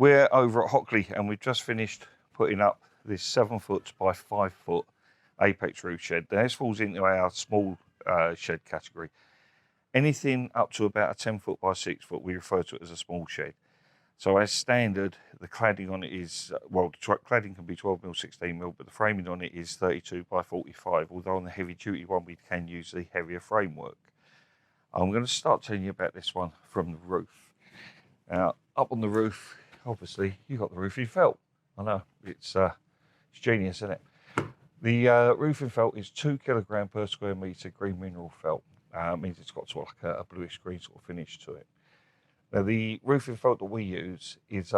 We're over at Hockley and we've just finished putting up this 7 foot by 5 foot apex roof shed. Now, this falls into our small shed category. Anything up to about a 10 foot by 6 foot, we refer to it as a small shed. So as standard, the cladding on it is, well, the cladding can be 12mm, 16mm, but the framing on it is 32 by 45, although on the heavy duty one, we can use the heavier framework. I'm going to start telling you about this one from the roof. Now, up on the roof, obviously, you've got the roofing felt. I know, it's genius, isn't it? The roofing felt is 2 kilogram per square metre green mineral felt. It means it's got sort of like a bluish green sort of finish to it. Now, the roofing felt that we use is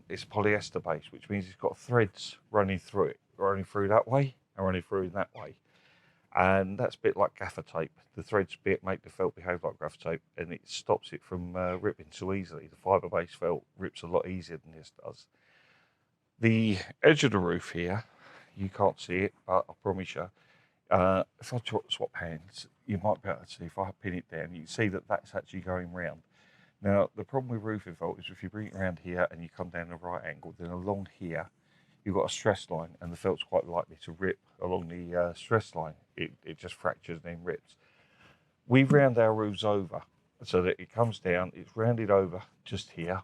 it's polyester based, which means it's got threads running through it, running through that way and running through that way. And that's a bit like gaffer tape. The threads make the felt behave like gaffer tape, and it stops it from ripping so easily. The fibre-based felt rips a lot easier than this does. The edge of the roof here, you can't see it, but I promise you, if I swap hands, you might be able to see. If I pin it down, you can see that that's actually going round. Now, the problem with roofing felt is if you bring it around here and you come down the right angle, then along here, you've got a stress line, and the felt's quite likely to rip along the stress line. It just fractures and then rips. We round our roofs over so that it comes down, it's rounded over just here.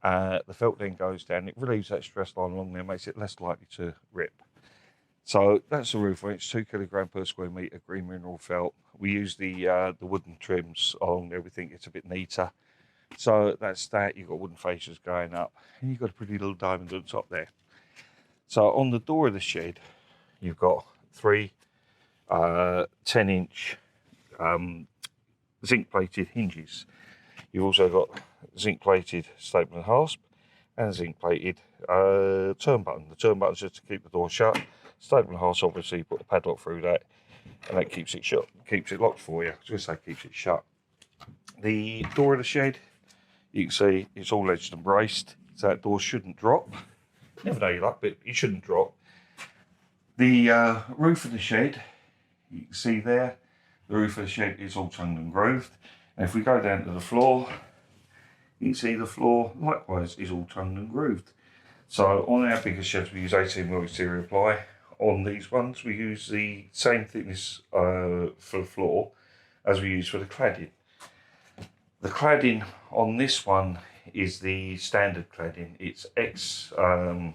The felt then goes down, it relieves that stress line along there, makes it less likely to rip. So that's the roof. It's 2 kilogram per square metre green mineral felt. We use the wooden trims along there. We think it's a bit neater. So that's that. You've got wooden fascias going up, and you've got a pretty little diamond on top there. So on the door of the shed, you've got 3 10-inch zinc-plated hinges. You've also got zinc-plated staple and hasp and zinc-plated turn button. The turn button's just to keep the door shut. Staple and hasp, obviously, you put the padlock through that, and that keeps it shut, keeps it locked for you. I was going to say keeps it shut. The door of the shed, you can see it's all edged and braced, so that door shouldn't drop. Never know your luck, but it shouldn't drop. The roof of the shed, you can see there, the roof of the shed is all tongued and grooved. And if we go down to the floor, you can see the floor likewise is all tongued and grooved. So on our bigger sheds, we use 18mm exterior ply. On these ones, we use the same thickness for the floor as we use for the cladding. The cladding on this one is the standard cladding. It's X16mm,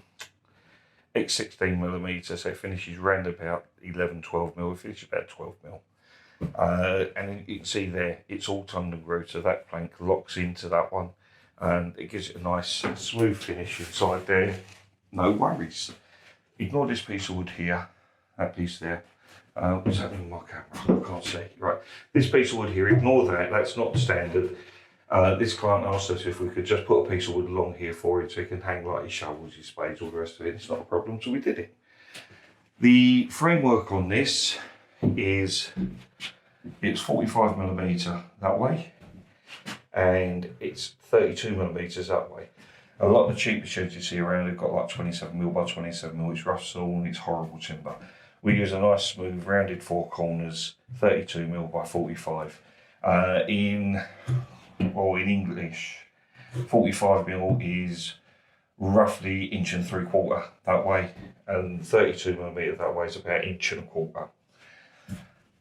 so it finishes round about 11-12mm. It finishes about 12mm. And you can see there, it's all tongued and grooved, so that plank locks into that one, and it gives it a nice smooth finish inside there. No worries. Ignore this piece of wood here, that piece there. What's happening with my camera? I can't see. Right, this piece of wood here, ignore that, that's not standard. This client asked us if we could just put a piece of wood along here for him so he can hang like his shovels, his spades, all the rest of it. It's not a problem, so we did it. The framework on this is, it's 45mm that way, and it's 32mm that way. A lot of the cheaper sheds you see around have got like 27mm by 27mm. It's rough sawn, it's horrible timber. We use a nice smooth rounded 4 corners, 32mm by 45. In English, 45mm is roughly 1 3/4 that way, and 32mm that way is about 1 1/4.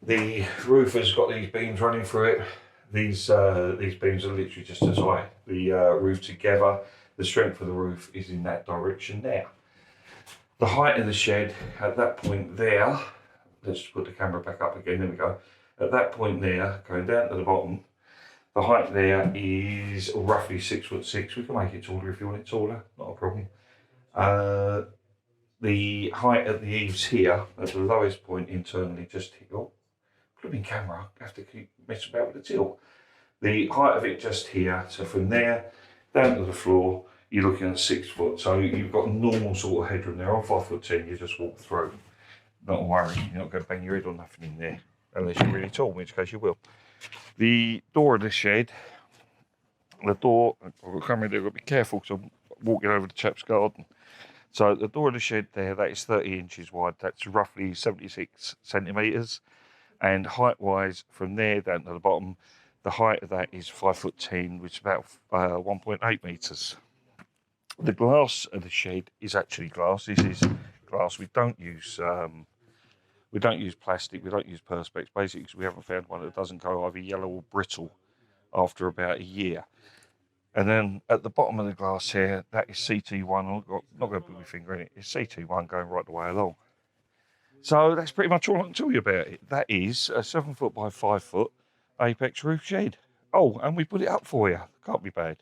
The roof has got these beams running through it. These beams are literally just to tie the roof together. The strength of the roof is in that direction there. The height of the shed at that point there, let's put the camera back up again, there we go. At that point there, going down to the bottom, the height there is roughly 6'6". We can make it taller if you want it taller, not a problem. The height at the eaves here, at the lowest point internally, just here, oh, flipping camera, I have to keep messing about with the tilt. The height of it just here, so from there down to the floor, you're looking at 6 foot, so you've got normal sort of headroom there. On 5'10", you just walk through. Not a worry, you're not going to bang your head on nothing in there, unless you're really tall, in which case you will. The door of the shed, the door, I've got to come in there, I've got to be careful because I'm walking over the chap's garden. So the door of the shed there, that is 30 inches wide, that's roughly 76 centimetres. And height-wise, from there down to the bottom, the height of that is 5'10", which is about 1.8 metres. The glass of the shed is actually glass. This is glass. We don't use plastic. We don't use perspex, basically because we haven't found one that doesn't go either yellow or brittle after about a year. And then at the bottom of the glass here, that is CT1. I'm not going to put my finger in it. It's CT1 going right the way along. So that's pretty much all I can tell you about it. That is a 7 foot by 5 foot apex roof shed. Oh, and we put it up for you. Can't be bad.